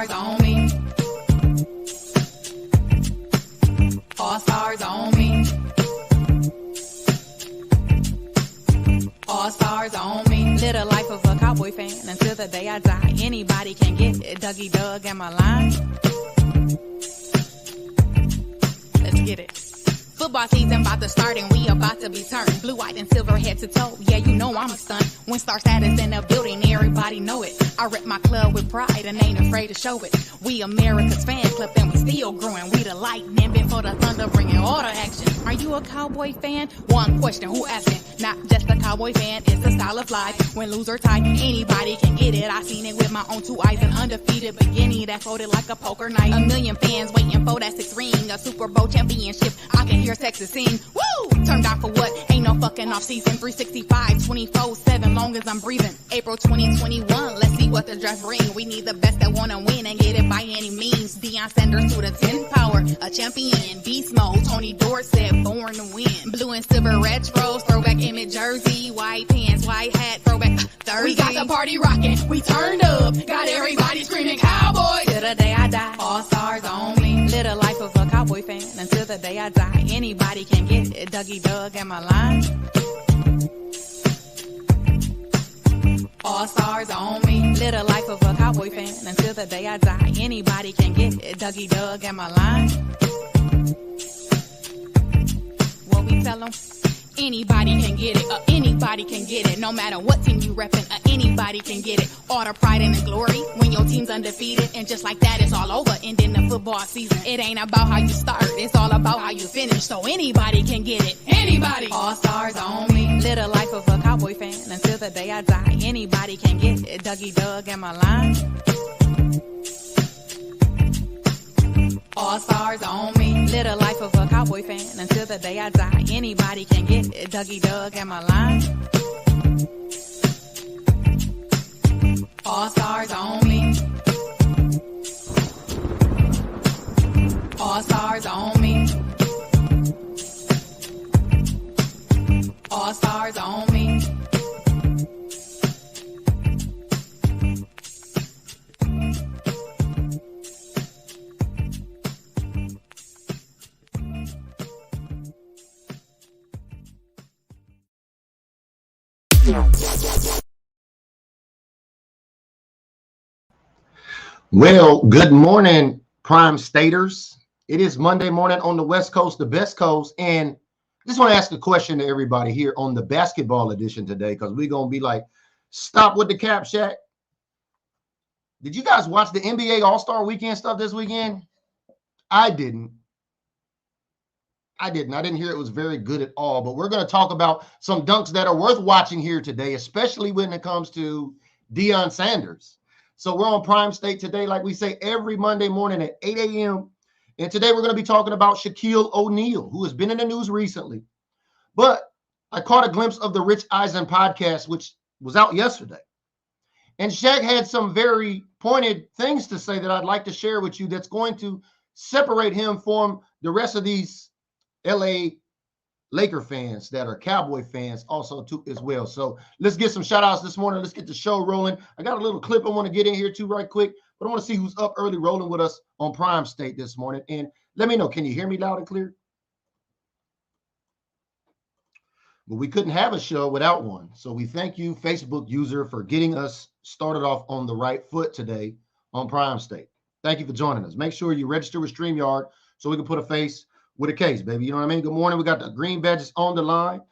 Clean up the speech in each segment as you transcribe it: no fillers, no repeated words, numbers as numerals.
stars on me. All stars on me. All stars on me. Live the life of a Cowboy fan until the day I die. Anybody can get it. Dougie Doug and my line. Let's get it. Football season about to start and we about to be turned blue, white, and silver head to toe. Yeah, you know I'm a stunt. When star status in the building, everybody know it. I rep my club with pride and ain't afraid to show it. We America's fan club and we still growing. We the lightning, been for the thunder, bringing all the action. Are you a Cowboy fan? One question, who asking? Not just a Cowboy fan, it's a style of life. When loser tight, anybody can get it. I seen it with my own two eyes, an undefeated beginning that folded like a poker night. A million fans waiting for that sixth ring, a Super Bowl championship. I can hear Texas sing, woo! Turned out for what? Ain't no fucking off season. 365, 24/7, long as I'm breathing. April 2021, let's see what the draft bring. We need the best that wanna win and get it by any means. Deion Sanders to the 10th power, a champion. Beast mode, Tony Dorsett, born to win. Blue and silver retros, throwback image jersey. White pants, white hat, throwback Thursday. We got the party rocking, we turned up. Got everybody screaming Cowboys till the day I die. All stars on me. Live the life of a Cowboy fan until the day I die. Anybody can get it. Dougie Doug and my line. All stars on me. Live the life of a Cowboy fan until the day I die. Anybody can get it. Dougie Doug and my line. What we tell them? Anybody can get it, anybody can get it. No matter what team you reppin', anybody can get it. All the pride and the glory when your team's undefeated. And just like that, it's all over, ending the football season. It ain't about how you start, it's all about how you finish. So anybody can get it, anybody. All stars on me. Live the life of a Cowboy fan until the day I die. Anybody can get it. Dougie Doug and my line. All stars on me. Live the life of a Cowboy fan until the day I die. Anybody can get it. Dougie Doug and my line. All stars on me. All stars on me. All stars on me. Well, good morning, Prime Staters. It is Monday morning on the West Coast, the best coast, and I just want to ask a question to everybody here on the basketball edition today, because we're going to be like, stop with the cap, Shaq. Did you guys watch the NBA All-Star Weekend stuff this weekend? I didn't. I didn't hear it was very good at all, but we're going to talk about some dunks that are worth watching here today, especially when it comes to Deion Sanders. So we're on Prime State today, like we say, every Monday morning at 8 a.m. And today we're going to be talking about Shaquille O'Neal, who has been in the news recently. But I caught a glimpse of the Rich Eisen podcast, which was out yesterday. And Shaq had some very pointed things to say that I'd like to share with you that's going to separate him from the rest of these LA Laker fans that are Cowboy fans also too as well. So let's get some shout outs this morning. Let's get the show rolling. I got a little clip I want to get in here too right quick, but I want to see who's up early rolling with us on Prime State this morning. And let me know, can you hear me loud and clear? But we couldn't have a show without one. So we thank you, Facebook user, for getting us started off on the right foot today on Prime State. Thank you for joining us. Make sure you register with StreamYard so we can put a face with a case, baby. You know what I mean? Good morning. We got the green badges on the line.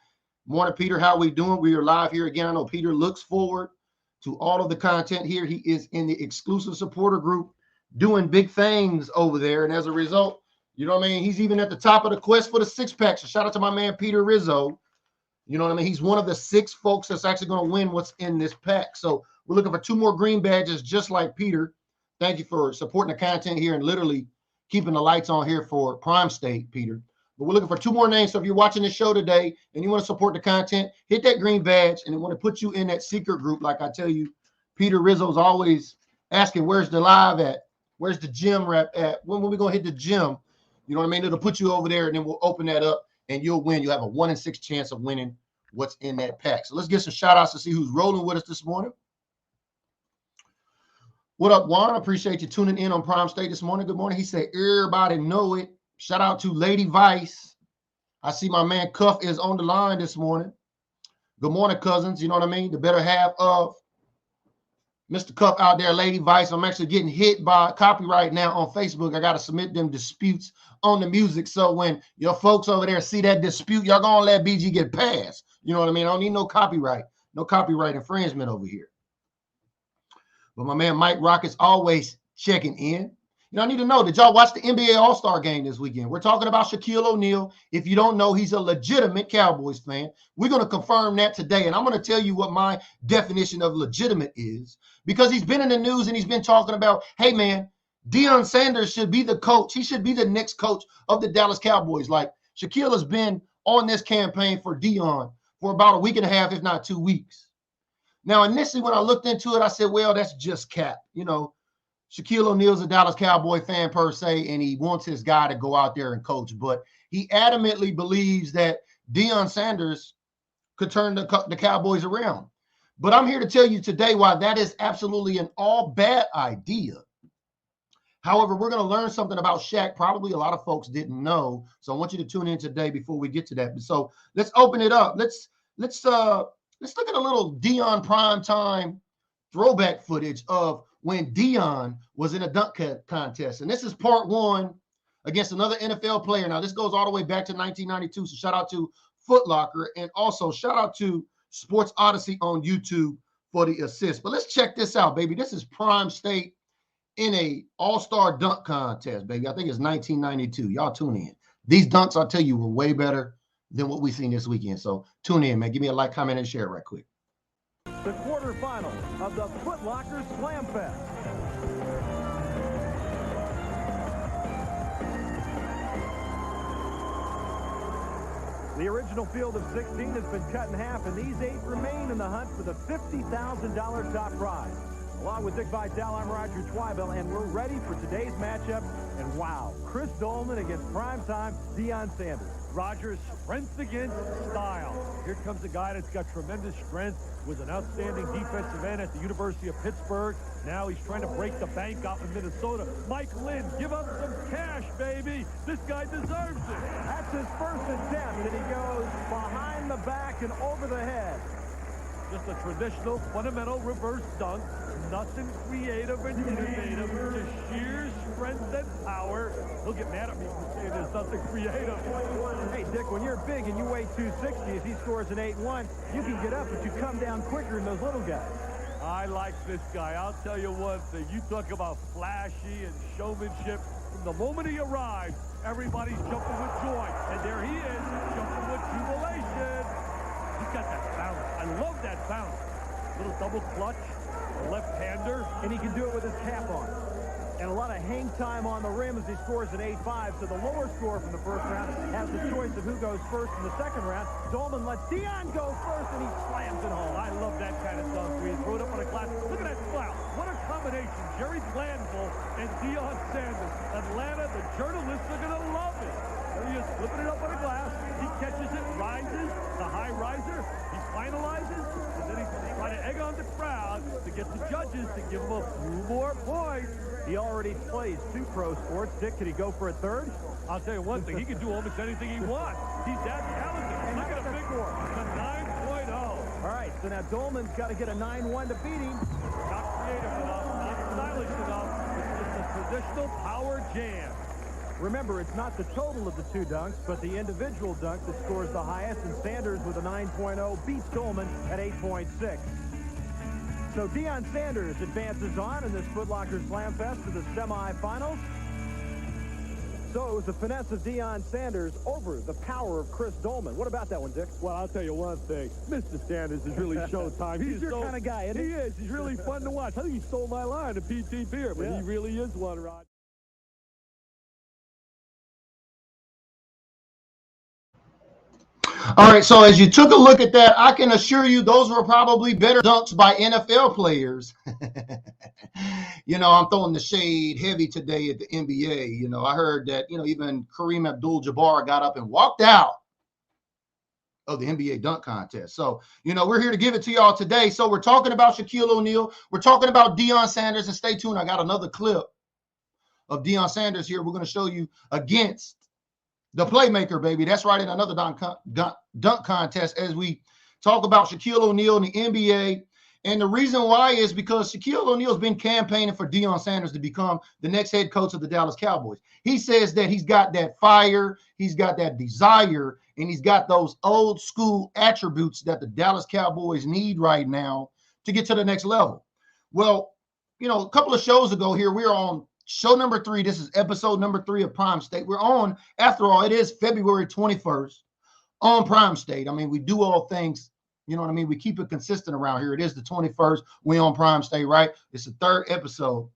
Morning, Peter. How we doing? We are live here again. I know Peter looks forward to all of the content here. He is in the exclusive supporter group doing big things over there. And as a result, you know what I mean? He's even at the top of the quest for the six-pack. So shout out to my man, Peter Rizzo. You know what I mean? He's one of the 6 folks that's actually going to win what's in this pack. So we're looking for 2 more green badges just like Peter. Thank you for supporting the content here and literally keeping the lights on here for Prime State, Peter. But we're looking for 2 more names. So if you're watching this show today and you want to support the content, hit that green badge and they want to put you in that secret group. Like I tell you, Peter Rizzo's always asking, where's the live at? Where's the gym rep at? When are we going to hit the gym? You know what I mean? It'll put you over there and then we'll open that up and you'll win. You'll have a 1 in 6 chance of winning what's in that pack. So let's get some shout outs to see who's rolling with us this morning. What up, Juan? Appreciate you tuning in on Prime State this morning. Good morning. He said, everybody know it. Shout out to Lady Vice. I see my man Cuff is on the line this morning. Good morning, cousins. You know what I mean? The better half of Mr. Cuff out there, Lady Vice. I'm actually getting hit by copyright now on Facebook. I got to submit them disputes on the music. So when your folks over there see that dispute, y'all going to let BG get past. You know what I mean? I don't need no copyright infringement over here. But my man Mike Rocket's always checking in. You know, I need to know, did y'all watch the NBA All-Star game this weekend? We're talking about Shaquille O'Neal. If you don't know, he's a legitimate Cowboys fan. We're going to confirm that today, and I'm going to tell you what my definition of legitimate is, because he's been in the news and he's been talking about, hey, man, Deion Sanders should be the coach. He should be the next coach of the Dallas Cowboys. Like, Shaquille has been on this campaign for Deion for about a week and a half, if not 2 weeks. Now, initially, when I looked into it, I said, well, that's just cap. You know, Shaquille O'Neal's a Dallas Cowboy fan per se, and he wants his guy to go out there and coach. But he adamantly believes that Deion Sanders could turn the Cowboys around. But I'm here to tell you today why that is absolutely an all bad idea. However, we're going to learn something about Shaq. Probably a lot of folks didn't know. So I want you to tune in today before we get to that. So let's open it up. Let's look at a little Deion primetime throwback footage of when Deion was in a dunk contest. And this is part one against another NFL player. Now, this goes all the way back to 1992. So shout out to Foot Locker, and also shout out to Sports Odyssey on YouTube for the assist. But let's check this out, baby. This is Prime State in a all-star dunk contest, baby. I think it's 1992. Y'all tune in. These dunks, I'll tell you, were way better than what we've seen this weekend. So tune in, man. Give me a like, comment, and share right quick. The quarterfinals of the Foot Locker Slam Fest. The original field of 16 has been cut in half, and these 8 remain in the hunt for the $50,000 top prize. Along with Dick Vitale, I'm Roger Twibell, and we're ready for today's matchup. And wow, Chris Dolman against primetime Deion Sanders. Roger, strength against style. Here comes a guy that's got tremendous strength, was an outstanding defensive end at the University of Pittsburgh. Now he's trying to break the bank out in Minnesota. Mike Lynn, give up some cash, baby. This guy deserves it. That's his first attempt, and he goes behind the back and over the head. Just a traditional, fundamental reverse dunk. Nothing creative and innovative. Just sheer strength and power. He'll get mad at me for saying there's nothing creative. Hey, Dick, when you're big and you weigh 260, if he scores an 8-1, you can get up, but you come down quicker than those little guys. I like this guy. I'll tell you one thing. You talk about flashy and showmanship. From the moment he arrives, everybody's jumping with joy. And there he is, jumping with jubilation. He's got that bounce. I love that bounce. Little double clutch, a left-hander. And he can do it with his cap on. And a lot of hang time on the rim as he scores an 8-5. So the lower score from the first round has the choice of who goes first in the second round. Dolman lets Deion go first, and he slams it home. I love that kind of dunk where you throw it up on a glass. Look at that style. What a combination. Jerry Glanville and Deion Sanders. Atlanta, the journalists are going to love it. There he is, flipping it up on a glass. He catches it, rises, the high riser. He finalizes, and then he's trying to egg on the crowd to get the judges to give him a few more points. He already plays 2 pro sports. Dick, could he go for a third? I'll tell you one thing. He can do almost anything he wants. He's that talented. And look at a big score. A 9.0. All right, so now Dolman's got to get a 9-1 to beat him. Not creative enough, not stylish enough. It's just a traditional power jam. Remember, it's not the total of the 2 dunks, but the individual dunk that scores the highest, and Sanders with a 9.0 beats Dolman at 8.6. So Deion Sanders advances on in this Foot Locker Slam Fest to the semifinals. So it was the finesse of Deion Sanders over the power of Chris Dolman. What about that one, Dick? Well, I'll tell you one thing. Mr. Sanders is really showtime. He's your kind of guy, isn't he? He is. He's really fun to watch. I think he stole my line to PT Beer, but he really is one, Rod. All right, so as you took a look at that, I can assure you those were probably better dunks by NFL players. You know, I'm throwing the shade heavy today at the NBA. You know, I heard that, you know, even Kareem Abdul-Jabbar got up and walked out of the NBA dunk contest. So, we're here to give it to y'all today. So we're talking about Shaquille O'Neal. We're talking about Deion Sanders. And stay tuned. I got another clip of Deion Sanders here. We're going to show you against the playmaker, baby. That's right, in another dunk contest as we talk about Shaquille O'Neal and the NBA. And the reason why is because Shaquille O'Neal's been campaigning for Deion Sanders to become the next head coach of the Dallas Cowboys. He says that he's got that fire, he's got that desire, and he's got those old school attributes that the Dallas Cowboys need right now to get to the next level. Well, a couple of shows ago here, we were on show number 3. This is episode number 3 of Prime State. We're on, after all, it is February 21st on Prime State. I mean, we do all things, we keep it consistent around here. It is the 21st. We on Prime State, right? It's the 3rd episode.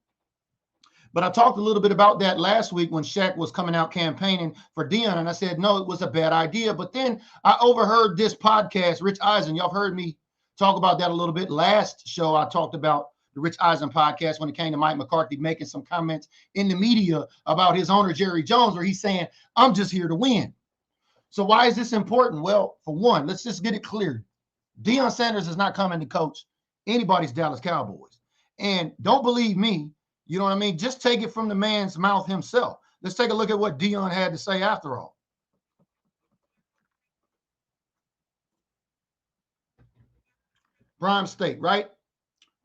But I talked a little bit about that last week when Shaq was coming out campaigning for Deion, and I said, no, it was a bad idea. But then I overheard this podcast, Rich Eisen. Y'all have heard me talk about that a little bit. Last show, I talked about the Rich Eisen podcast when it came to Mike McCarthy making some comments in the media about his owner, Jerry Jones, where he's saying, I'm just here to win. So why is this important? Well, for one, let's just get it clear. Deion Sanders is not coming to coach anybody's Dallas Cowboys. And don't believe me, just take it from the man's mouth himself. Let's take a look at what Deion had to say after all. Prime State, right?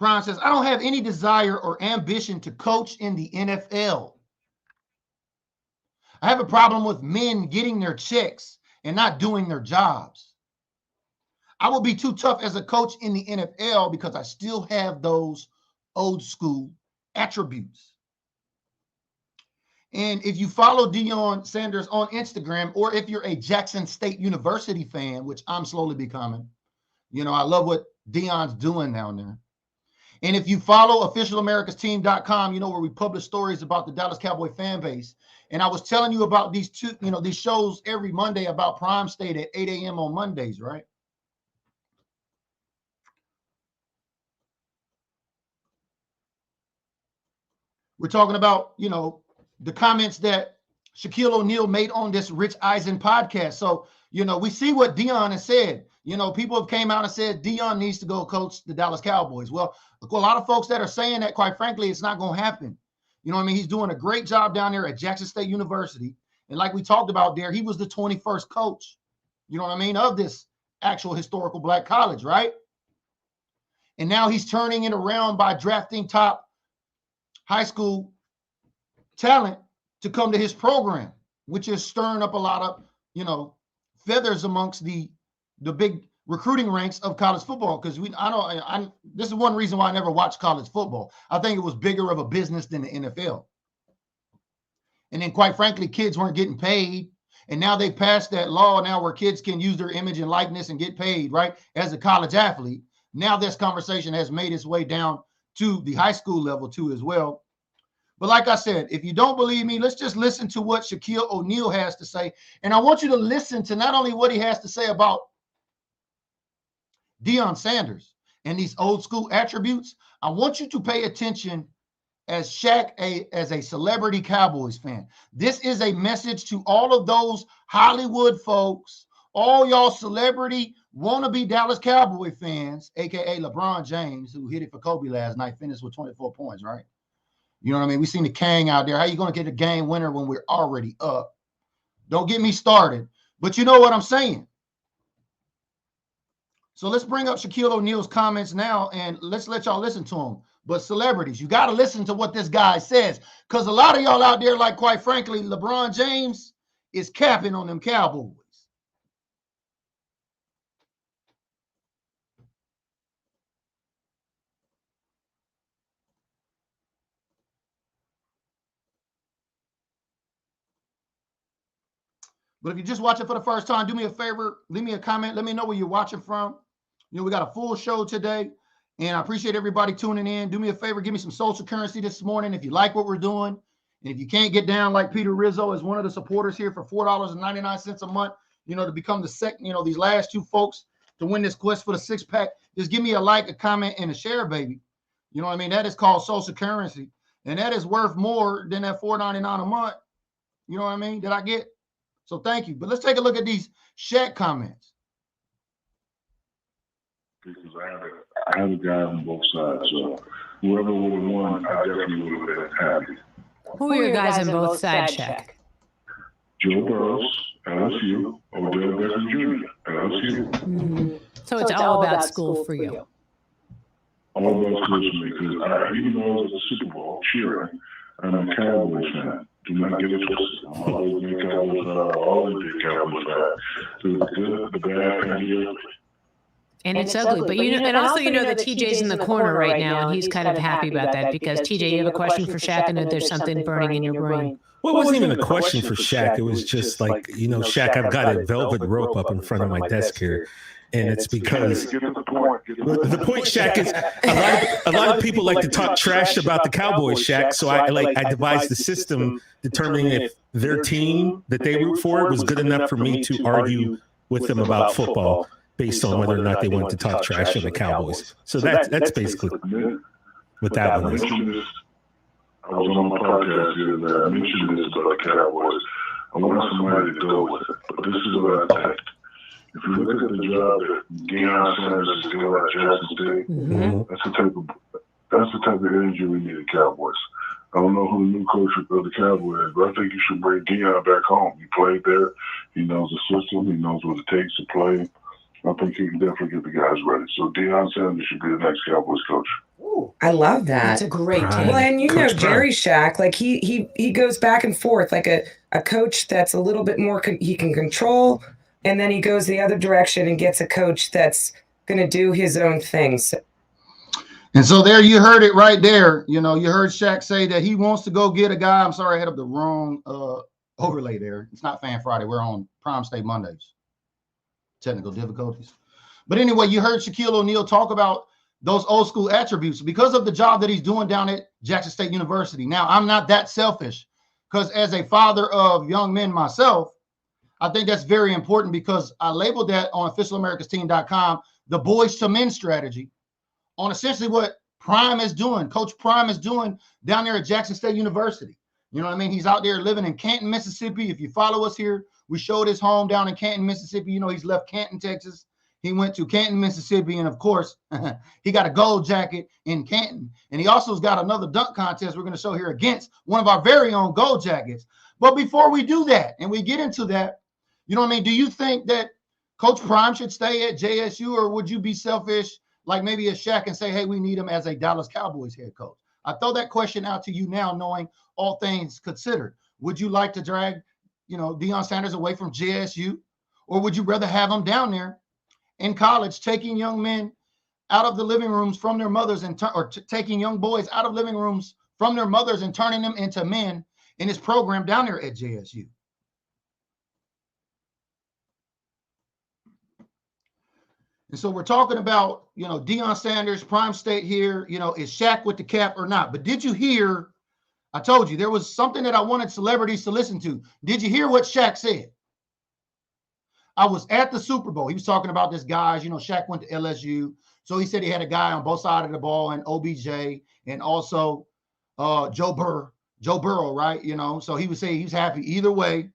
Prime says, I don't have any desire or ambition to coach in the NFL. I have a problem with men getting their checks and not doing their jobs. I will be too tough as a coach in the NFL because I still have those old school attributes. And if you follow Deion Sanders on Instagram, or if you're a Jackson State University fan, which I'm slowly becoming, I love what Deion's doing down there. And if you follow officialamericasteam.com, where we publish stories about the Dallas Cowboy fan base. And I was telling you about these these shows every Monday about Prime State at 8 a.m. on Mondays, right? We're talking about, the comments that Shaquille O'Neal made on this Rich Eisen podcast. So, we see what Deion has said. People have came out and said Deion needs to go coach the Dallas Cowboys. Well, a lot of folks that are saying that, quite frankly, it's not going to happen. He's doing a great job down there at Jackson State University. And like we talked about there, he was the 21st coach, of this actual historical black college, right? And now he's turning it around by drafting top high school talent to come to his program, which is stirring up a lot of, feathers amongst the big recruiting ranks of college football. Because this is one reason why I never watched college football. I think it was bigger of a business than the NFL. And then, quite frankly, kids weren't getting paid. And now they passed that law now where kids can use their image and likeness and get paid, right, as a college athlete. Now this conversation has made its way down to the high school level too as well. But like I said, if you don't believe me, let's just listen to what Shaquille O'Neal has to say. And I want you to listen to not only what he has to say about Deion Sanders and these old school attributes, I want you to pay attention as Shaq as a celebrity Cowboys fan. This is a message to all of those Hollywood folks, all y'all celebrity wannabe Dallas Cowboy fans, aka LeBron James, who hit it for Kobe last night, finished with 24 points, right? You know what I mean? We seen the Kang out there. How you going to get a game winner when we're already up? Don't get me started. But you know what I'm saying. So let's bring up Shaquille O'Neal's comments now, and let's let y'all listen to him. But celebrities, you got to listen to what this guy says, because a lot of y'all out there, like, quite frankly, LeBron James is capping on them Cowboys. But if you're just watching for the first time, do me a favor, leave me a comment. Let me know where you're watching from. We got a full show today, and I appreciate everybody tuning in. Do me a favor, give me some social currency this morning if you like what we're doing. And if you can't get down like Peter Rizzo as one of the supporters here for $4.99 a month, to become the second, these last two folks to win this quest for the six-pack, just give me a like, a comment, and a share, baby. You know what I mean? That is called social currency. And that is worth more than that $4.99 a month, that I get. So thank you. But let's take a look at these Shaq comments. because I had a guy on both sides. So whoever would have won, I definitely would have been happy. Who are your guys on both sides, Shaq? Joe Burrows, LSU, Odell Beckham Jr., LSU. Mm-hmm. So it's all about school for you. All about school for me, because even though I was at the Super Bowl cheering, I'm a Cowboys fan. Do not get it twisted. I'm always been a Cowboys fan. I've always been a Cowboys fan. Through the good, the bad, and the ugly. And it's ugly, but you know, and also you know that TJ's in the corner right now, and he's kind of happy about that because TJ, you have a question for Shaq, and there's something burning in your brain. Well, it wasn't even a question for Shaq. It was just like, you know, Shaq, I've got a velvet rope up in front of my desk here. And it's because the point, Shaq, is a lot of people like to talk trash about the Cowboys, Shaq. So I devised the system determining if their team that they root for was good enough for me to argue with them about football based on whether or not they wanted to talk trash on the Cowboys. So that's basically what that one is. I was on my podcast here and I mentioned this about the Cowboys. I want somebody to go with it, but this is what I think. If you look at the job that Deion Sanders is doing at Jackson State, that's the type of energy we need at Cowboys. I don't know who the new coach of the Cowboys is, but I think you should bring Deion back home. He played there. He knows the system. He knows what it takes to play. I think he can definitely get the guys ready. So Deion Sanders should be the next Cowboys coach. Ooh, I love that. That's a great take. Well, and you Coach know Jerry Shaq, like he goes back and forth, like a coach that's a little bit more he can control, and then he goes the other direction and gets a coach that's going to do his own things. And so there you heard it right there. You know, you heard Shaq say that he wants to go get a guy. I'm sorry, I had up the wrong overlay there. It's not Fan Friday. We're on Prime State Mondays. Technical difficulties. But anyway, you heard Shaquille O'Neal talk about those old school attributes because of the job that he's doing down at Jackson State University. Now, I'm not that selfish because as a father of young men myself, I think that's very important because I labeled that on officialamericansteam.com, the boys to men strategy on essentially what Prime is doing. Coach Prime is doing down there at Jackson State University. You know what I mean? He's out there living in Canton, Mississippi. If you follow us here, we showed his home down in Canton, Mississippi. You know, he's left Canton, Texas. He went to Canton, Mississippi. And of course, he got a gold jacket in Canton. And he also has got another dunk contest we're going to show here against one of our very own gold jackets. But before we do that and we get into that, you know what I mean? Do you think that Coach Prime should stay at JSU, or would you be selfish like maybe a Shaq and say, hey, we need him as a Dallas Cowboys head coach? I throw that question out to you now, knowing all things considered. Would you like to drag, you know, Deion Sanders away from JSU, or would you rather have him down there in college, taking young men out of the living rooms from their mothers and taking young boys out of living rooms from their mothers and turning them into men in his program down there at JSU? And so we're talking about, you know, Deion Sanders, Prime State here, you know, is Shaq with the cap or not? But did you hear, I told you, there was something that I wanted celebrities to listen to. Did you hear what Shaq said? I was at the Super Bowl. He was talking about this guys, you know, Shaq went to LSU. So he said he had a guy on both sides of the ball, and OBJ and also Joe Burrow, right? You know, so he would say he's happy either way,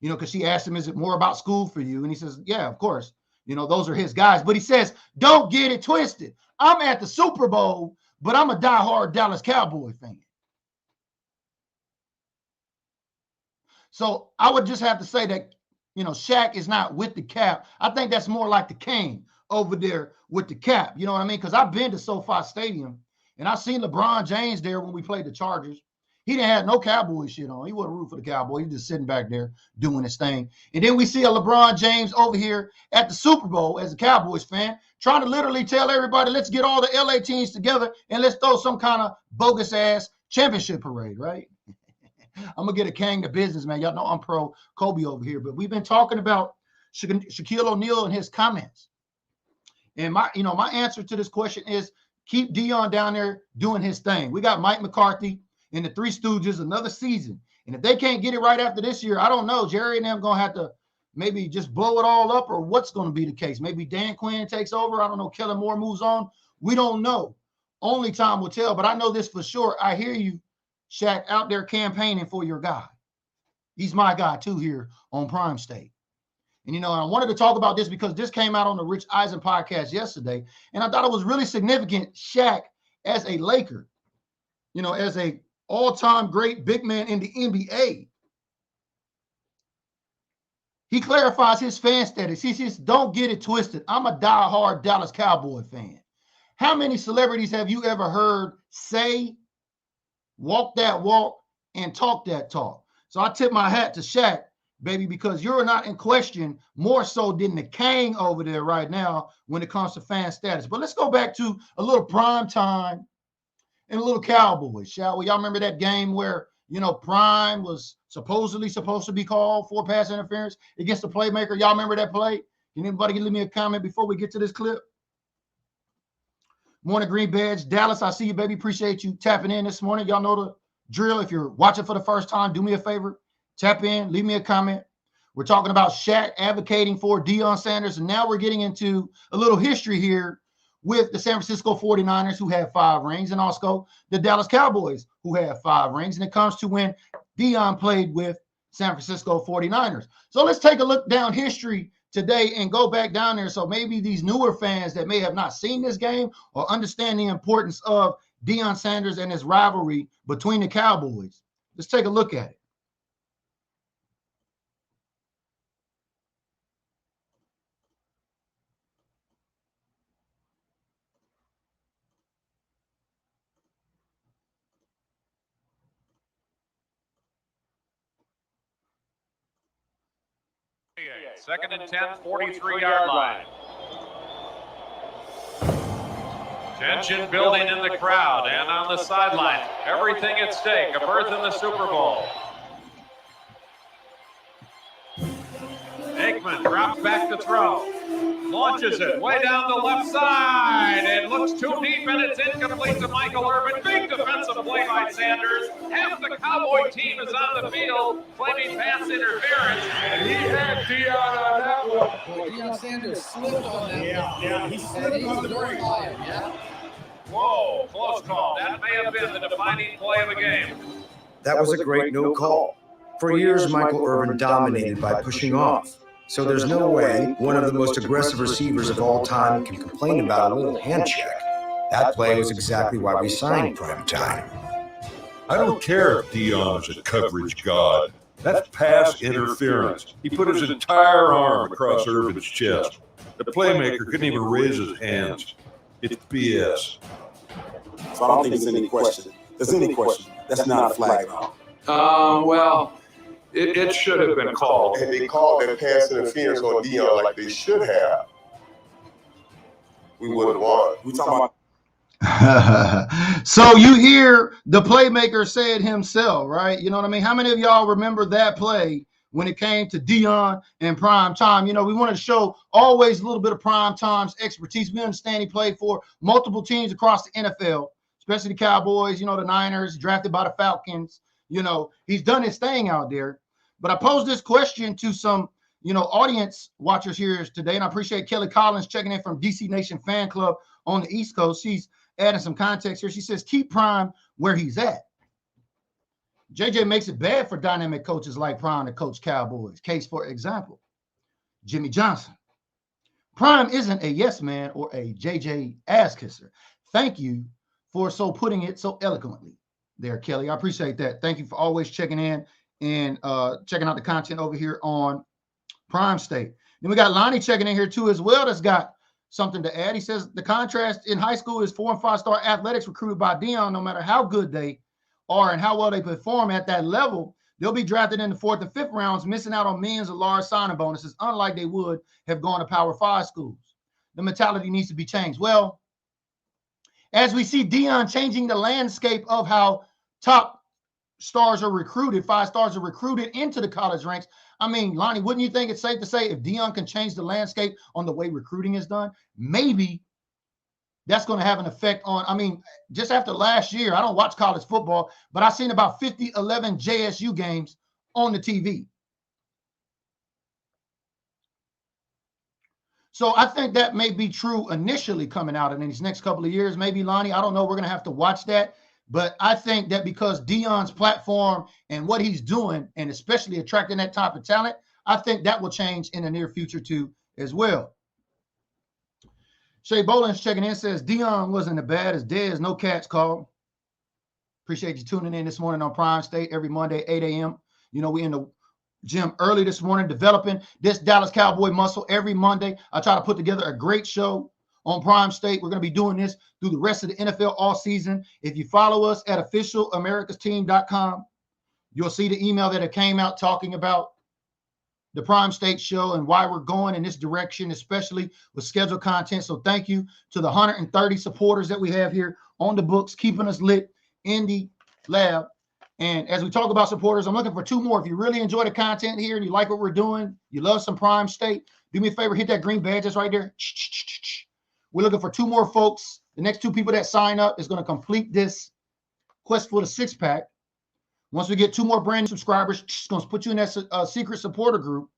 you know, because she asked him, is it more about school for you? And he says, yeah, of course. You know, those are his guys. But he says, don't get it twisted. I'm at the Super Bowl, but I'm a diehard Dallas Cowboy fan. So I would just have to say that, you know, Shaq is not with the cap. I think that's more like the Kane over there with the cap. You know what I mean? Because I've been to SoFi Stadium, and I've seen LeBron James there when we played the Chargers. He didn't have no Cowboy shit on. He wasn't rooting for the Cowboys. He was just sitting back there doing his thing. And then we see a LeBron James over here at the Super Bowl as a Cowboys fan, trying to literally tell everybody, let's get all the LA teams together and let's throw some kind of bogus-ass championship parade, right? I'm going to get a Kang to business, man. Y'all know I'm pro Kobe over here. But we've been talking about Shaquille O'Neal and his comments. And my answer to this question is keep Deion down there doing his thing. We got Mike McCarthy and the Three Stooges another season. And if they can't get it right after this year, I don't know. Jerry and them going to have to maybe just blow it all up, or what's going to be the case. Maybe Dan Quinn takes over. I don't know. Kellen Moore moves on. We don't know. Only time will tell. But I know this for sure. I hear you, Shaq, out there campaigning for your guy. He's my guy too here on Prime State. And, I wanted to talk about this because this came out on the Rich Eisen podcast yesterday. And I thought it was really significant. Shaq, as a Laker, as a all-time great big man in the NBA, he clarifies his fan status. He says, don't get it twisted. I'm a diehard Dallas Cowboy fan. How many celebrities have you ever heard say, walk that walk, and talk that talk? So I tip my hat to Shaq, baby, because you're not in question more so than the king over there right now when it comes to fan status. But let's go back to a little prime time and a little Cowboys, shall we? Y'all remember that game where, Prime was supposedly supposed to be called for pass interference against the playmaker? Y'all remember that play? Can anybody leave me a comment before we get to this clip? Morning, Green Badge. Dallas, I see you, baby. Appreciate you tapping in this morning. Y'all know the drill. If you're watching for the first time, do me a favor. Tap in, leave me a comment. We're talking about Shaq advocating for Deion Sanders, and now we're getting into a little history here with the San Francisco 49ers, who have 5 rings, and also the Dallas Cowboys, who have 5 rings, and it comes to when Deion played with San Francisco 49ers. So let's take a look down history today and go back down there. So maybe these newer fans that may have not seen this game or understand the importance of Deion Sanders and his rivalry between the Cowboys. Let's take a look at it. Second and 10, 43-yard line. Tension building in the crowd and on the sideline. Everything at stake, a berth in the Super Bowl. Aikman drops back to throw. Launches it way down the left side. It looks too deep and it's incomplete to Michael Irvin. Big defensive play by Sanders. Half the Cowboy team is on the field claiming pass interference. And he had Deion on that one. Well, Deion Sanders slipped on that. Yeah, he slipped on the break. Yeah. Whoa, close call. That may have been the defining play of the game. That was a great no call. For years, Michael Irvin dominated by pushing off. So there's no way one of the most aggressive receivers of all time can complain about a little hand check. That play was exactly why we signed Prime Time. I don't care if Deion is a coverage god. That's pass interference. He put his entire arm across Irvin's chest. The playmaker couldn't even raise his hands. It's BS. So I don't think there's any question. That's not a flag at all. Well, it should have been called. And they called that pass interference on Deion like they should have. We would have won. We talking about. So you hear the playmaker say it himself, right? You know what I mean? How many of y'all remember that play when it came to Deion and Prime Time? We wanted to show always a little bit of Prime Time's expertise. We understand he played for multiple teams across the NFL, especially the Cowboys, the Niners, drafted by the Falcons. He's done his thing out there. But I posed this question to some, audience watchers here today, and I appreciate Kelly Collins checking in from DC Nation Fan Club on the East Coast. She's adding some context here. She says, keep Prime where he's at. JJ makes it bad for dynamic coaches like Prime to coach Cowboys. Case, for example, Jimmy Johnson. Prime isn't a yes man or a JJ ass kisser. Thank you for putting it so eloquently there, Kelly. I appreciate that. Thank you for always checking in and checking out the content over here on Prime State. Then we got Lonnie checking in here too as well. That's got something to add. He says the contrast in high school is 4- and 5-star athletes recruited by Deion. No matter how good they are and how well they perform at that level, they'll be drafted in the 4th and 5th rounds, missing out on millions of large signing bonuses, unlike they would have gone to Power 5 schools. The mentality needs to be changed. Well, as we see Deion changing the landscape of how top stars are recruited, 5 stars are recruited into the college ranks. I mean, Lonnie, wouldn't you think it's safe to say if Deion can change the landscape on the way recruiting is done, maybe that's going to have an effect on, just after last year, I don't watch college football, but I've seen about 11 JSU games on the TV. So I think that may be true initially coming out in these next couple of years. Maybe, Lonnie, I don't know. We're going to have to watch that. But I think that because Deion's platform and what he's doing, and especially attracting that type of talent, I think that will change in the near future too as well. Shay Boland's checking in, says Deion wasn't as bad as Dez, no cats called. Appreciate you tuning in this morning on Prime State every Monday, 8 a.m. You know, we in the gym early this morning developing this Dallas Cowboy muscle every Monday. I try to put together a great show on Prime State. We're going to be doing this through the rest of the NFL all season. If you follow us at officialamericas.com, you'll see the email that it came out talking about the Prime State show and why we're going in this direction, especially with scheduled content. So thank you to the 130 supporters that we have here on the books, keeping us lit in the lab. And as we talk about supporters, I'm looking for 2 more. If you really enjoy the content here and you like what we're doing, you love some Prime State, do me a favor, hit that green badge that's right there. We're looking for 2 more folks. The next 2 people that sign up is going to complete this quest for the 6-pack. Once we get 2 more brand new subscribers, it's going to put you in that secret supporter group.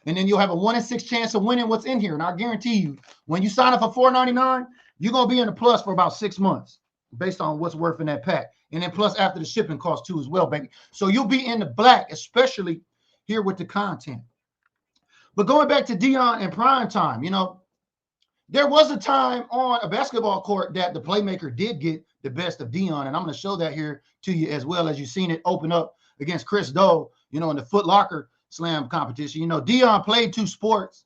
And then you'll have a 1 in 6 chance of winning what's in here. And I guarantee you, when you sign up for $4.99, you're going to be in the plus for about 6 months based on what's worth in that pack. And then plus after the shipping cost too as well, baby. So you'll be in the black, especially here with the content. But going back to Deion and prime time, you know, there was a time on a basketball court that the playmaker did get the best of Deion. And I'm going to show that here to you as well, as you've seen it open up against Chris Doe, you know, in the Foot Locker Slam competition. You know, Deion played 2 sports,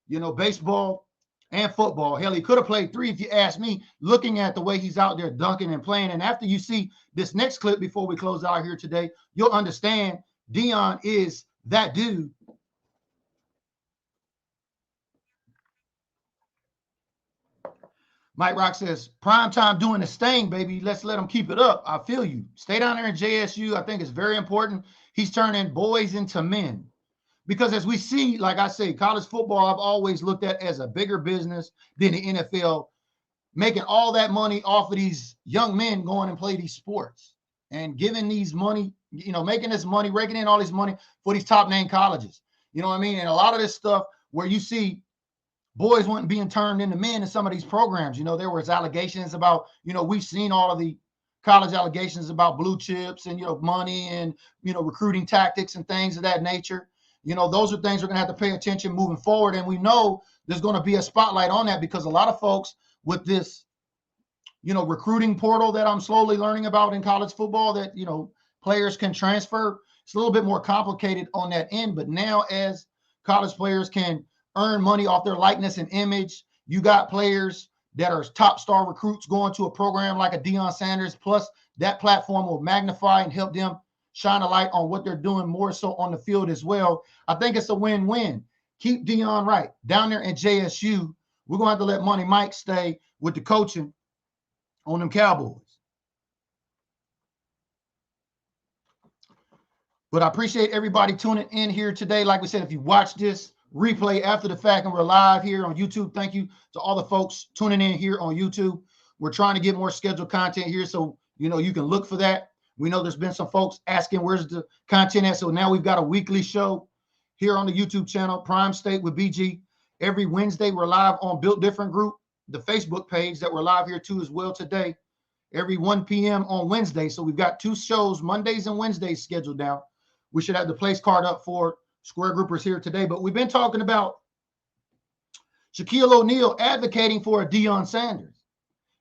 you know, baseball and football. Hell, he could have played 3 if you ask me, looking at the way he's out there dunking and playing. And after you see this next clip before we close out here today, you'll understand Deion is that dude. Mike Rock says, prime time doing the stain, baby. Let's let him keep it up. I feel you. Stay down there in JSU. I think it's very important. He's turning boys into men. Because as we see, like I say, college football, I've always looked at as a bigger business than the NFL, making all that money off of these young men going and play these sports and giving these money, you know, making this money, raking in all this money for these top name colleges. You know what I mean? And a lot of this stuff where you see boys weren't being turned into men in some of these programs. You know, there was allegations about, you know, we've seen all of the college allegations about blue chips and, you know, money and, you know, recruiting tactics and things of that nature. You know, those are things we're going to have to pay attention moving forward. And we know there's going to be a spotlight on that because a lot of folks with this, you know, recruiting portal that I'm slowly learning about in college football that, you know, players can transfer. It's a little bit more complicated on that end. But now as college players can earn money off their likeness and image, you got players that are top star recruits going to a program like a Deion Sanders. Plus, that platform will magnify and help them shine a light on what they're doing more so on the field as well. I think it's a win-win. Keep Deion right down there in JSU. We're going to have to let Money Mike stay with the coaching on them Cowboys. But I appreciate everybody tuning in here today. Like we said, if you watch this replay after the fact and we're live here on YouTube, thank you to all the folks tuning in here on YouTube. We're trying to get more scheduled content here, so you know you can look for that. We know there's been some folks asking where's the content at, so now we've got a weekly show here on the YouTube channel, Prime State with BG. Every Wednesday we're live on Built Different Group, the Facebook page that we're live here too as well today, every 1 p.m. on Wednesday. So we've got 2 shows, Mondays and Wednesdays scheduled now. We should have the place card up for Square Groupers here today, but we've been talking about Shaquille O'Neal advocating for a Deion Sanders.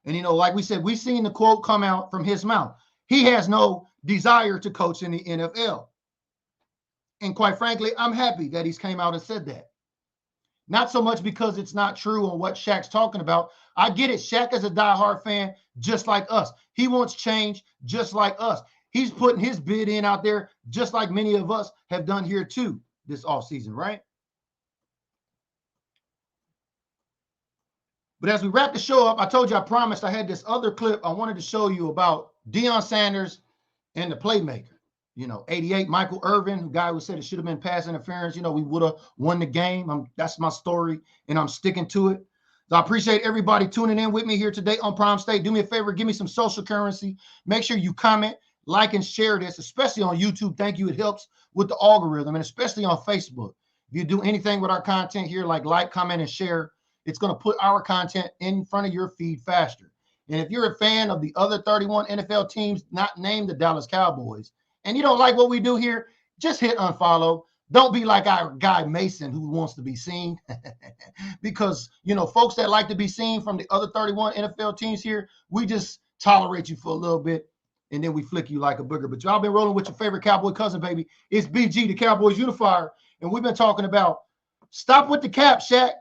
And, you know, like we said, we've seen the quote come out from his mouth. He has no desire to coach in the NFL. And quite frankly, I'm happy that he's came out and said that. Not so much because it's not true on what Shaq's talking about. I get it. Shaq is a diehard fan just like us. He wants change just like us. He's putting his bid in out there just like many of us have done here too this offseason, right? But as we wrap the show up, I told you I promised I had this other clip I wanted to show you about Deion Sanders and the playmaker. You know, 88, Michael Irvin, the guy who said it should have been pass interference. You know, we would have won the game. That's my story, and I'm sticking to it. So I appreciate everybody tuning in with me here today on Prime State. Do me a favor, give me some social currency. Make sure you comment, like, and share this, especially on YouTube. Thank you. It helps with the algorithm, and especially on Facebook. If you do anything with our content here, like, comment, and share, it's going to put our content in front of your feed faster. And if you're a fan of the other 31 NFL teams not named the Dallas Cowboys, and you don't like what we do here, just hit unfollow. Don't be like our guy Mason who wants to be seen. Because, folks that like to be seen from the other 31 NFL teams here, we just tolerate you for a little bit, and then we flick you like a booger. But y'all been rolling with your favorite Cowboy cousin, baby. It's BG, the Cowboys unifier. And we've been talking about stop with the cap, Shaq.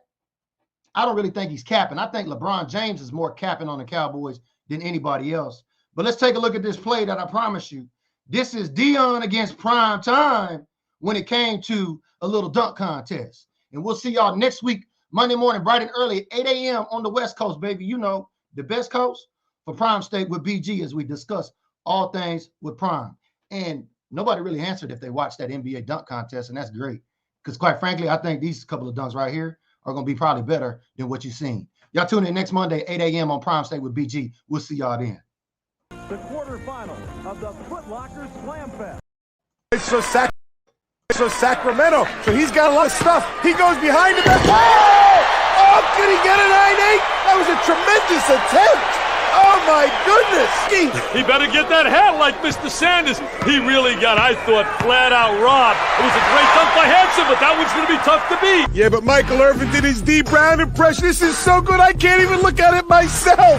I don't really think he's capping. I think LeBron James is more capping on the Cowboys than anybody else. But let's take a look at this play that I promise you. This is Deion against Prime Time when it came to a little dunk contest. And we'll see y'all next week, Monday morning, bright and early, at 8 a.m. on the West Coast, baby. The best coast for Prime State with BG as we discuss all things with Prime. And nobody really answered if they watched that NBA dunk contest, and that's great. Because quite frankly, I think these couple of dunks right here are going to be probably better than what you've seen. Y'all tune in next Monday, 8 a.m. on Prime State with BG. We'll see y'all then. The quarterfinal of the Foot Locker Slam Fest. So Sacramento. So he's got a lot of stuff. He goes behind him. Oh, could he get an 9-8? That was a tremendous attempt. Oh, my goodness. He better get that hat like Mr. Sanders. He really got, I thought, flat out robbed. It was a great dunk by Hanson, but that one's going to be tough to beat. Yeah, but Michael Irvin did his D. Brown impression. This is so good, I can't even look at it myself.